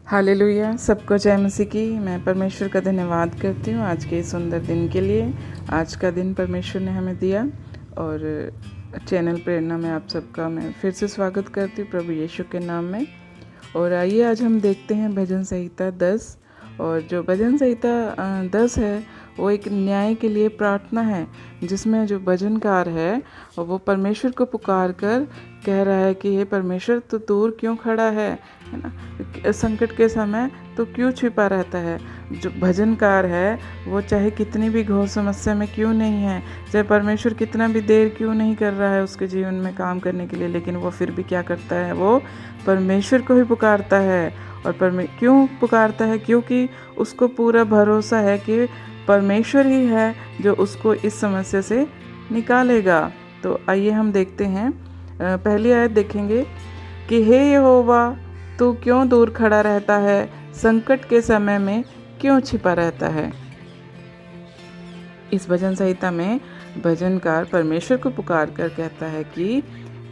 Hallelujah. सबको जय मसीह की। मैं परमेश्वर का धन्यवाद करती हूँ आज के इस सुंदर दिन के लिए। आज का दिन परमेश्वर ने हमें दिया और चैनल प्रेरणा में आप सबका मैं फिर से स्वागत करती हूँ प्रभु यीशु के नाम में। और आइए आज हम देखते हैं भजन संहिता 10। और जो भजन संहिता 10 है वो एक न्याय के लिए प्रार्थना है, जिसमें जो भजनकार है वो परमेश्वर को पुकार कर कह रहा है कि हे परमेश्वर, तो दूर क्यों खड़ा है ना, संकट के समय तो क्यों छिपा रहता है। जो भजनकार है वो चाहे कितनी भी घोर समस्या में क्यों नहीं है, चाहे परमेश्वर कितना भी देर क्यों नहीं कर रहा है उसके जीवन में काम करने के लिए, लेकिन वो फिर भी क्या करता है, वो परमेश्वर को ही पुकारता है। और क्यों पुकारता है? क्योंकि उसको पूरा भरोसा है कि परमेश्वर ही है जो उसको इस समस्या से निकालेगा। तो आइए हम देखते हैं, पहली आयत देखेंगे कि हे यहोवा, तू क्यों दूर खड़ा रहता है, संकट के समय में क्यों छिपा रहता है। इस भजन संहिता में भजनकार परमेश्वर को पुकार कर कहता है कि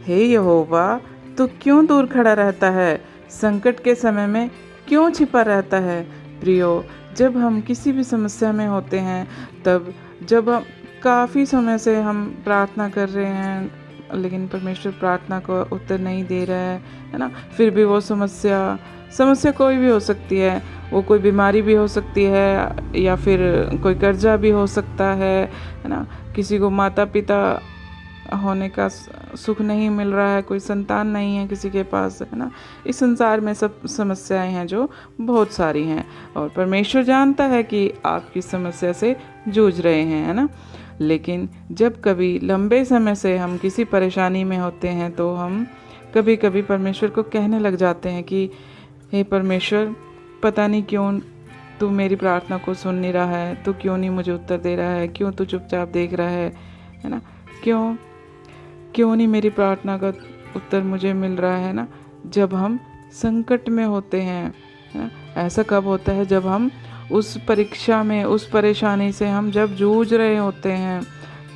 हे यहोवा, तू क्यों दूर खड़ा रहता है, संकट के समय में क्यों छिपा रहता है। प्रियो, जब हम किसी भी समस्या में होते हैं, तब जब हम काफ़ी समय से हम प्रार्थना कर रहे हैं लेकिन परमेश्वर प्रार्थना को उत्तर नहीं दे रहा है ना, फिर भी वो समस्या कोई भी हो सकती है। वो कोई बीमारी भी हो सकती है या फिर कोई कर्जा भी हो सकता है ना। किसी को माता पिता होने का सुख नहीं मिल रहा है, कोई संतान नहीं है किसी के पास, है ना। इस संसार में सब समस्याएं हैं जो बहुत सारी हैं, और परमेश्वर जानता है कि आप किस समस्या से जूझ रहे हैं, है ना। लेकिन जब कभी लंबे समय से हम किसी परेशानी में होते हैं तो हम कभी कभी परमेश्वर को कहने लग जाते हैं कि हे परमेश्वर, पता नहीं क्यों तू मेरी प्रार्थना को सुन नहीं रहा है, तू क्यों नहीं मुझे उत्तर दे रहा है, क्यों तू चुपचाप देख रहा है ना, क्यों नहीं मेरी प्रार्थना का उत्तर मुझे मिल रहा है ना। जब हम संकट में होते हैं, है ना, ऐसा कब होता है, जब हम उस परीक्षा में, उस परेशानी से हम जब जूझ रहे होते हैं,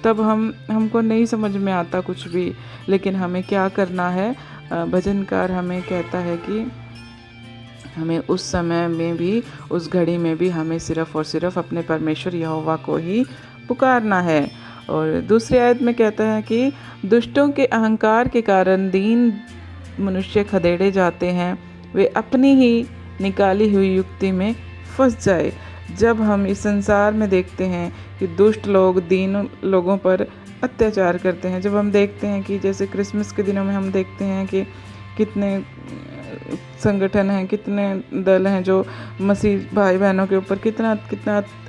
तब हमको नहीं समझ में आता कुछ भी, लेकिन हमें क्या करना है। भजनकार हमें कहता है कि हमें उस समय में भी, उस घड़ी में भी हमें सिर्फ़ और सिर्फ अपने परमेश्वर यहोवा को ही पुकारना है। और दूसरी आयत में कहता है कि दुष्टों के अहंकार के कारण दीन मनुष्य खदेड़े जाते हैं, वे अपनी ही निकाली हुई युक्ति में फंस जाए। जब हम इस संसार में देखते हैं कि दुष्ट लोग दीन लोगों पर अत्याचार करते हैं, जब हम देखते हैं कि जैसे क्रिसमस के दिनों में हम देखते हैं कि कितने संगठन हैं, कितने दल हैं जो मसीह भाई बहनों के ऊपर कितना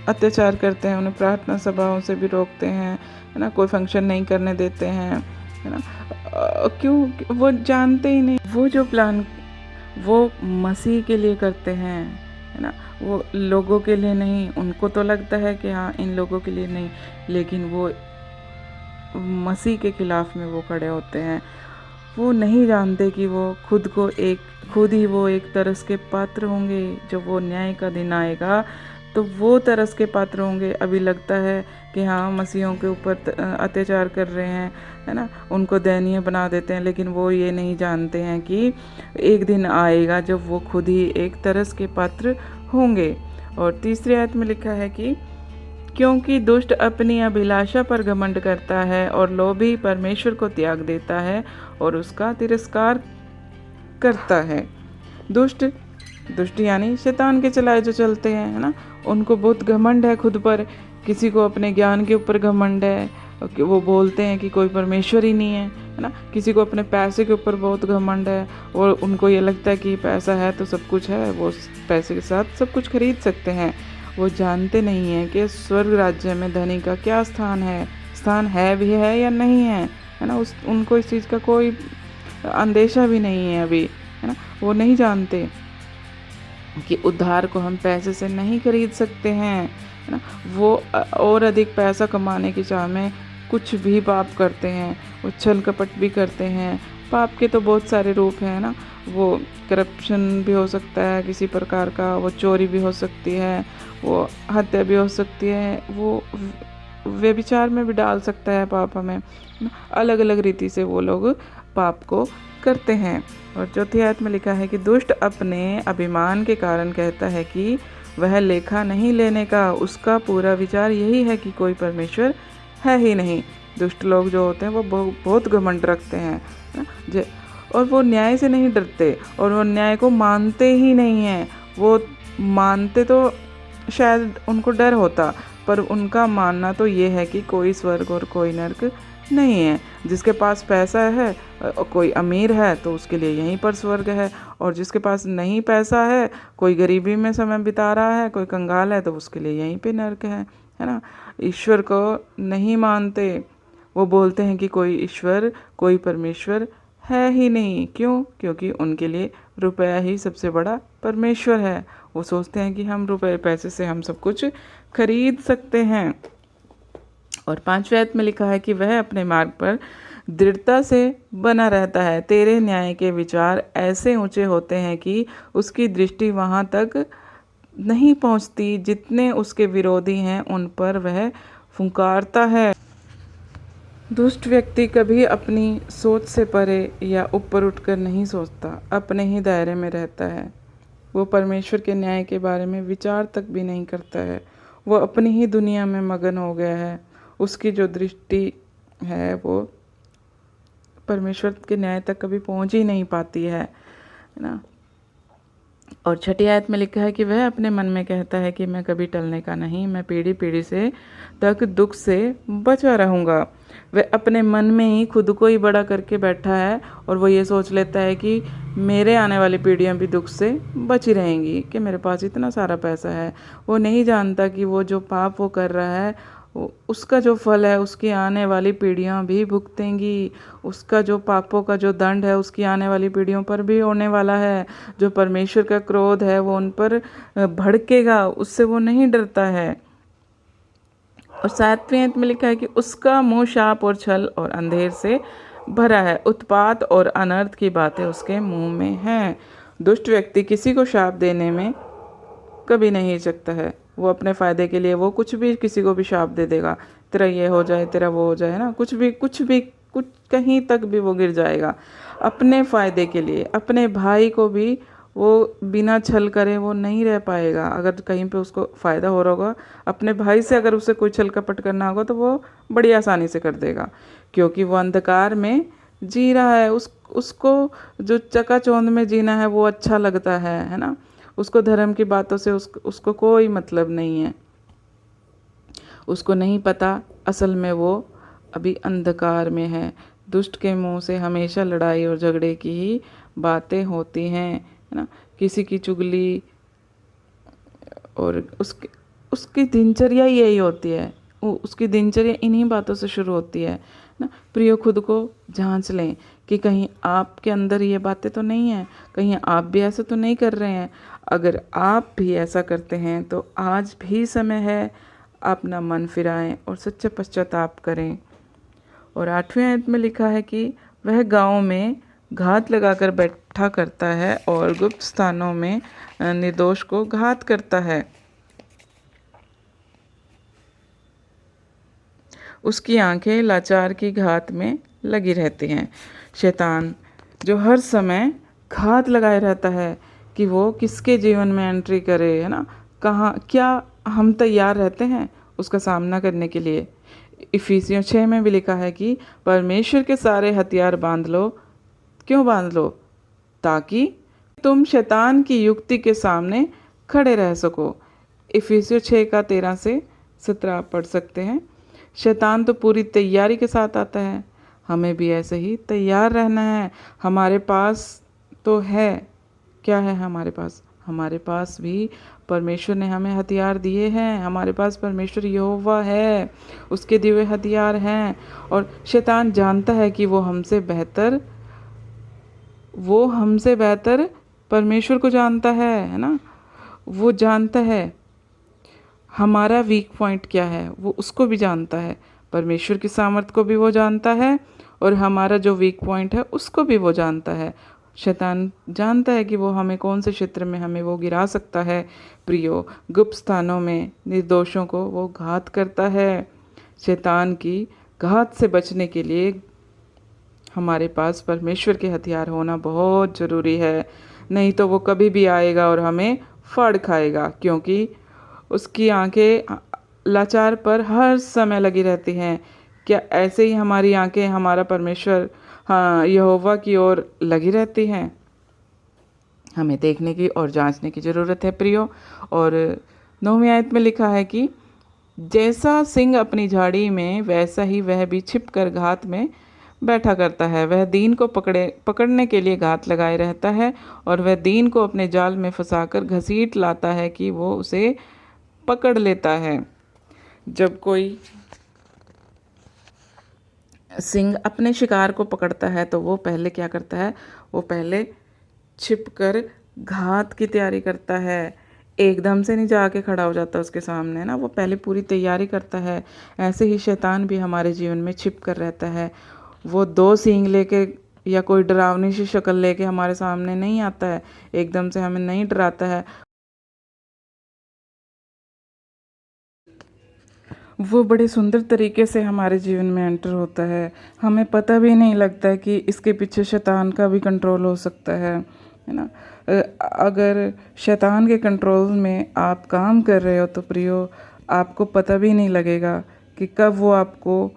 अत्याचार करते हैं, उन्हें प्रार्थना सभाओं से भी रोकते हैं, है ना, कोई फंक्शन नहीं करने देते हैं, है ना। क्यों? वो जानते ही नहीं, वो जो प्लान वो मसीह के लिए करते हैं, है ना, वो लोगों के लिए नहीं। उनको तो लगता है कि हाँ, इन लोगों के लिए नहीं, लेकिन वो मसीह के खिलाफ में वो खड़े होते हैं। वो नहीं जानते कि वो खुद ही वो एक तरस के पात्र होंगे। जब वो न्याय का दिन आएगा तो वो तरस के पात्र होंगे। अभी लगता है कि हाँ, मसीहों के ऊपर अत्याचार कर रहे हैं, है ना, उनको दयनीय बना देते हैं, लेकिन वो ये नहीं जानते हैं कि एक दिन आएगा जब वो खुद ही एक तरस के पात्र होंगे। और तीसरी आयत में लिखा है कि क्योंकि दुष्ट अपनी अभिलाषा पर घमंड करता है और लोभी परमेश्वर को त्याग देता है और उसका तिरस्कार करता है। दुष्ट यानी शैतान के चलाए जो चलते हैं, है ना, उनको बहुत घमंड है खुद पर। किसी को अपने ज्ञान के ऊपर घमंड है, वो बोलते हैं कि कोई परमेश्वर ही नहीं है ना। किसी को अपने पैसे के ऊपर बहुत घमंड है और उनको ये लगता है कि पैसा है तो सब कुछ है, वो पैसे के साथ सब कुछ खरीद सकते हैं। वो जानते नहीं हैं कि स्वर्ग राज्य में धनी का क्या स्थान है भी है या नहीं है ना। उनको इस चीज़ का कोई अंदेशा भी नहीं है अभी, है ना। वो नहीं जानते कि उद्धार को हम पैसे से नहीं खरीद सकते हैं, है ना। वो और अधिक पैसा कमाने की चाह में कुछ भी पाप करते हैं, वो छल कपट भी करते हैं। पाप के तो बहुत सारे रूप हैं ना। वो करप्शन भी हो सकता है किसी प्रकार का, वो चोरी भी हो सकती है, वो हत्या भी हो सकती है, वो व्यभिचार में भी डाल सकता है पाप हमें। अलग अलग रीति से वो लोग पाप को करते हैं। और चौथी आयत में लिखा है कि दुष्ट अपने अभिमान के कारण कहता है कि वह लेखा नहीं लेने का, उसका पूरा विचार यही है कि कोई परमेश्वर है ही नहीं। दुष्ट लोग जो होते हैं वो बहुत घमंड रखते हैं और वो न्याय से नहीं डरते और वो न्याय को मानते ही नहीं हैं। वो मानते तो शायद उनको डर होता, पर उनका मानना तो ये है कि कोई स्वर्ग और कोई नर्क नहीं है। जिसके पास पैसा है, कोई अमीर है तो उसके लिए यहीं पर स्वर्ग है, और जिसके पास नहीं पैसा है, कोई गरीबी में समय बिता रहा है, कोई कंगाल है, तो उसके लिए यहीं पे नर्क है ना। ईश्वर को नहीं मानते, वो बोलते हैं कि कोई ईश्वर, कोई परमेश्वर है ही नहीं। क्यों? क्योंकि उनके लिए रुपया ही सबसे बड़ा परमेश्वर है। वो सोचते हैं कि हम रुपए पैसे से हम सब कुछ खरीद सकते हैं। और 5वें आयत में लिखा है कि वह अपने मार्ग पर दृढ़ता से बना रहता है। तेरे न्याय के विचार ऐसे ऊंचे होते हैं कि उसकी दृष्टि वहां तक नहीं पहुंचती। जितने उसके विरोधी हैं उन पर वह फुंकारता है। दुष्ट व्यक्ति कभी अपनी सोच से परे या ऊपर उठकर नहीं सोचता, अपने ही दायरे में रहता है। वो परमेश्वर के न्याय के बारे में विचार तक भी नहीं करता है। वो अपनी ही दुनिया में मगन हो गया है। उसकी जो दृष्टि है वो परमेश्वर के न्याय तक कभी पहुंच ही नहीं पाती है ना। और 6ठी आयत में लिखा है कि वह अपने मन में कहता है कि मैं कभी टलने का नहीं, मैं पीढ़ी पीढ़ी से तक दुख से बचा रहूँगा। वह अपने मन में ही खुद को ही बड़ा करके बैठा है और वो ये सोच लेता है कि मेरे आने वाली पीढ़ियाँ भी दुख से बची रहेंगी, कि मेरे पास इतना सारा पैसा है। वो नहीं जानता कि वो जो पाप वो कर रहा है उसका जो फल है उसकी आने वाली पीढ़ियां भी भुगतेंगी। उसका जो पापों का जो दंड है उसकी आने वाली पीढ़ियों पर भी होने वाला है। जो परमेश्वर का क्रोध है वो उन पर भड़केगा, उससे वो नहीं डरता है। और 7वें आयत में लिखा है कि उसका मुंह शाप और छल और अंधेर से भरा है। उत्पात और अनर्थ की बातें उसके मुंह में हैं। दुष्ट व्यक्ति किसी को शाप देने में कभी नहीं हिचकता है। वो अपने फ़ायदे के लिए वो कुछ भी किसी को भी शाप दे देगा, तेरा ये हो जाए, तेरा वो हो जाए ना, कुछ कहीं तक भी वो गिर जाएगा अपने फ़ायदे के लिए। अपने भाई को भी वो बिना छल करे वो नहीं रह पाएगा। अगर कहीं पे उसको फ़ायदा हो रहा होगा, अपने भाई से अगर उसे कोई छल कपट करना होगा तो वो बड़ी आसानी से कर देगा, क्योंकि वो अंधकार में जी रहा है। उसको जो चकाचौंध में जीना है वो अच्छा लगता है ना। उसको धर्म की बातों से उसको कोई मतलब नहीं है। उसको नहीं पता असल में वो अभी अंधकार में है। दुष्ट के मुंह से हमेशा लड़ाई और झगड़े की ही बातें होती हैं, है ना। किसी की चुगली, और उसकी दिनचर्या यही होती है। उसकी दिनचर्या इन्हीं बातों से शुरू होती है ना। प्रियो, खुद को जांच लें कि कहीं आपके अंदर ये बातें तो नहीं हैं, कहीं आप भी ऐसा तो नहीं कर रहे हैं। अगर आप भी ऐसा करते हैं तो आज भी समय है, अपना मन फिराएं और सच्चा पश्चाताप करें। और 8वें आयत में लिखा है कि वह गाँव में घात लगाकर बैठा करता है और गुप्त स्थानों में निर्दोष को घात करता है। उसकी आंखें लाचार की घात में लगी रहती हैं। शैतान जो हर समय घात लगाए रहता है कि वो किसके जीवन में एंट्री करे, है ना। क्या हम तैयार रहते हैं उसका सामना करने के लिए? इफिसियों 6 में भी लिखा है कि परमेश्वर के सारे हथियार बांध लो। क्यों बांध लो? ताकि तुम शैतान की युक्ति के सामने खड़े रह सको। इफिसियों 6 का 13 से 17 आप पढ़ सकते हैं। शैतान तो पूरी तैयारी के साथ आता है, हमें भी ऐसे ही तैयार रहना है। हमारे पास तो है, क्या है हमारे पास भी परमेश्वर ने हमें हथियार दिए हैं। हमारे पास परमेश्वर यहोवा है, उसके दिए हुए हथियार हैं। और शैतान जानता है कि वो हमसे बेहतर परमेश्वर को जानता है ना। वो जानता है हमारा वीक पॉइंट क्या है, वो उसको भी जानता है। परमेश्वर की सामर्थ को भी वो जानता है और हमारा जो वीक पॉइंट है उसको भी वो जानता है। शैतान जानता है कि वो हमें कौन से क्षेत्र में हमें वो गिरा सकता है। प्रियो, गुप्त स्थानों में निर्दोषों को वो घात करता है। शैतान की घात से बचने के लिए हमारे पास परमेश्वर के हथियार होना बहुत ज़रूरी है, नहीं तो वो कभी भी आएगा और हमें फाड़ खाएगा, क्योंकि उसकी आंखें लाचार पर हर समय लगी रहती हैं। क्या ऐसे ही हमारी आंखें हमारा परमेश्वर, हाँ, यहोवा की ओर लगी रहती हैं? हमें देखने की और जांचने की ज़रूरत है प्रियो। और 9वीं आयत में लिखा है कि जैसा सिंह अपनी झाड़ी में, वैसा ही वह भी छिप कर घात में बैठा करता है। वह दीन को पकड़ने के लिए घात लगाए रहता है, और वह दीन को अपने जाल में फंसाकर घसीट लाता है कि वो उसे पकड़ लेता है। जब कोई सिंह अपने शिकार को पकड़ता है तो वो पहले क्या करता है, वो पहले छिपकर घात की तैयारी करता है। एकदम से नहीं जाके खड़ा हो जाता उसके सामने ना, वो पहले पूरी तैयारी करता है। ऐसे ही शैतान भी हमारे जीवन में छिप कर रहता है। वो 2 सींग लेके या कोई डरावनी सी शक्ल लेके हमारे सामने नहीं आता है, एकदम से हमें नहीं डराता है। वो बड़े सुंदर तरीके से हमारे जीवन में एंटर होता है। हमें पता भी नहीं लगता है कि इसके पीछे शैतान का भी कंट्रोल हो सकता है ना। अगर शैतान के कंट्रोल में आप काम कर रहे हो तो प्रियो, आपको पता भी नहीं लगेगा कि कब वो आपको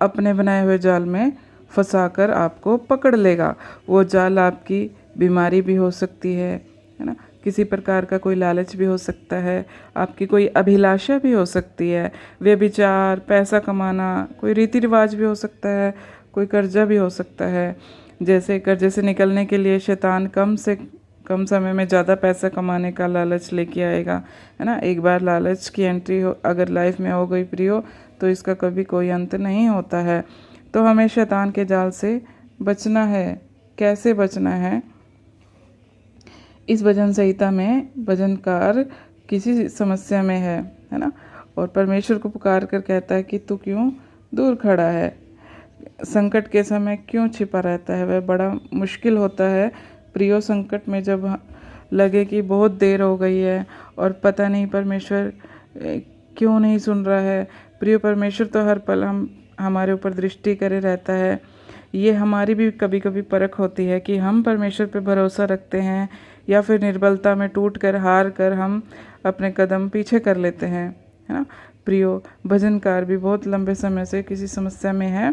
अपने बनाए हुए जाल में फंसाकर आपको पकड़ लेगा। वो जाल आपकी बीमारी भी हो सकती है ना, किसी प्रकार का कोई लालच भी हो सकता है, आपकी कोई अभिलाषा भी हो सकती है, व्यभिचार, पैसा कमाना, कोई रीति रिवाज भी हो सकता है, कोई कर्जा भी हो सकता है। जैसे कर्जे से निकलने के लिए शैतान कम से कम समय में ज़्यादा पैसा कमाने का लालच लेके आएगा, है ना। एक बार लालच की एंट्री हो अगर लाइफ में हो गई प्रियो, तो इसका कभी कोई अंत नहीं होता है। तो हमें शैतान के जाल से बचना है। कैसे बचना है? इस भजन संहिता में भजनकार किसी समस्या में है ना, और परमेश्वर को पुकार कर कहता है कि तू क्यों दूर खड़ा है, संकट के समय क्यों छिपा रहता है। वह बड़ा मुश्किल होता है प्रियो, संकट में जब लगे कि बहुत देर हो गई है और पता नहीं परमेश्वर क्यों नहीं सुन रहा है। प्रियो, परमेश्वर तो हर पल हमारे ऊपर दृष्टि करे रहता है। ये हमारी भी कभी कभी परख होती है कि हम परमेश्वर पे भरोसा रखते हैं या फिर निर्बलता में टूट कर, हार कर हम अपने कदम पीछे कर लेते हैं, है ना। प्रियो, भजनकार भी बहुत लंबे समय से किसी समस्या में है,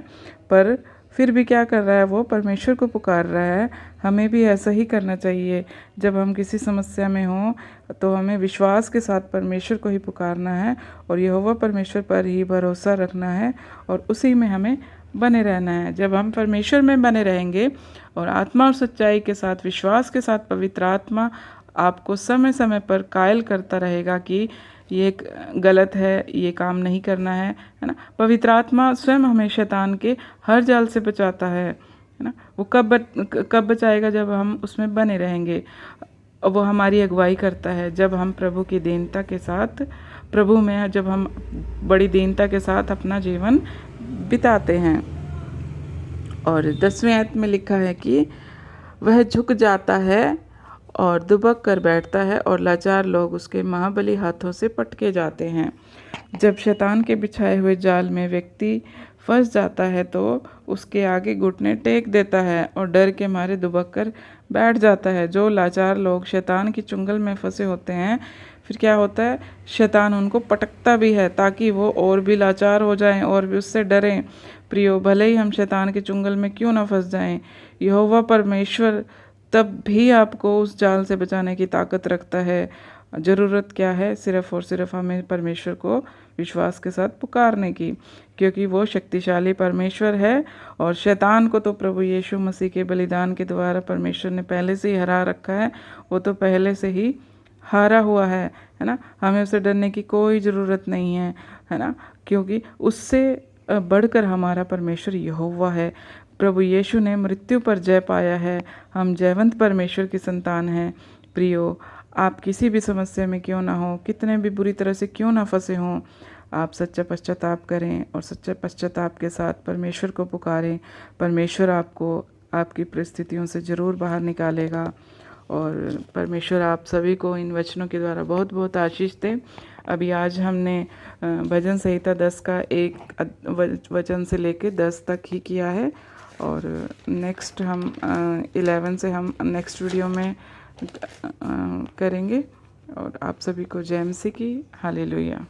पर फिर भी क्या कर रहा है, वो परमेश्वर को पुकार रहा है। हमें भी ऐसा ही करना चाहिए। जब हम किसी समस्या में हों तो हमें विश्वास के साथ परमेश्वर को ही पुकारना है और यहोवा परमेश्वर पर ही भरोसा रखना है और उसी में हमें बने रहना है। जब हम परमेश्वर में बने रहेंगे और आत्मा और सच्चाई के साथ, विश्वास के साथ, पवित्र आत्मा आपको समय समय पर कायल करता रहेगा कि ये गलत है, ये काम नहीं करना है ना। पवित्र आत्मा स्वयं हमें शैतान के हर जाल से बचाता है ना। वो कब बचाएगा? जब हम उसमें बने रहेंगे। वो हमारी अगुवाई करता है जब हम प्रभु की दीनता के साथ, प्रभु में जब हम बड़ी दीनता के साथ अपना जीवन बिताते हैं। और 10वें आयत में लिखा है कि वह झुक जाता है और दुबक कर बैठता है और लाचार लोग उसके महाबली हाथों से पटके जाते हैं। जब शैतान के बिछाए हुए जाल में व्यक्ति फंस जाता है तो उसके आगे घुटने टेक देता है और डर के मारे दुबक कर बैठ जाता है। जो लाचार लोग शैतान की चुंगल में फंसे होते हैं, फिर क्या होता है, शैतान उनको पटकता भी है ताकि वो और भी लाचार हो जाएं और भी उससे डरें। प्रियो, भले ही हम शैतान के चुंगल में क्यों ना फंस जाएं, यहोवा परमेश्वर तब भी आपको उस जाल से बचाने की ताकत रखता है। ज़रूरत क्या है? सिर्फ़ और सिर्फ हमें परमेश्वर को विश्वास के साथ पुकारने की, क्योंकि वो शक्तिशाली परमेश्वर है और शैतान को तो प्रभु यीशु मसीह के बलिदान के द्वारा परमेश्वर ने पहले से ही हरा रखा है। वो तो पहले से ही हारा हुआ है ना। हमें उसे डरने की कोई ज़रूरत नहीं है ना, क्योंकि उससे बढ़कर हमारा परमेश्वर यहोवा है। प्रभु यीशु ने मृत्यु पर जय पाया है। हम जयवंत परमेश्वर की संतान हैं। प्रियो, आप किसी भी समस्या में क्यों ना हो, कितने भी बुरी तरह से क्यों ना फंसे हों, आप सच्चा पश्चाताप करें और सच्चे पश्चाताप के साथ परमेश्वर को पुकारें। परमेश्वर आपको आपकी परिस्थितियों से ज़रूर बाहर निकालेगा और परमेश्वर आप सभी को इन वचनों के द्वारा बहुत बहुत आशीष दे। अभी आज हमने भजन संहिता 10 का 1 वचन से लेकर 10 तक ही किया है और नेक्स्ट हम 11 से हम नेक्स्ट वीडियो में करेंगे। और आप सभी को जय मसीह की, हालेलुया।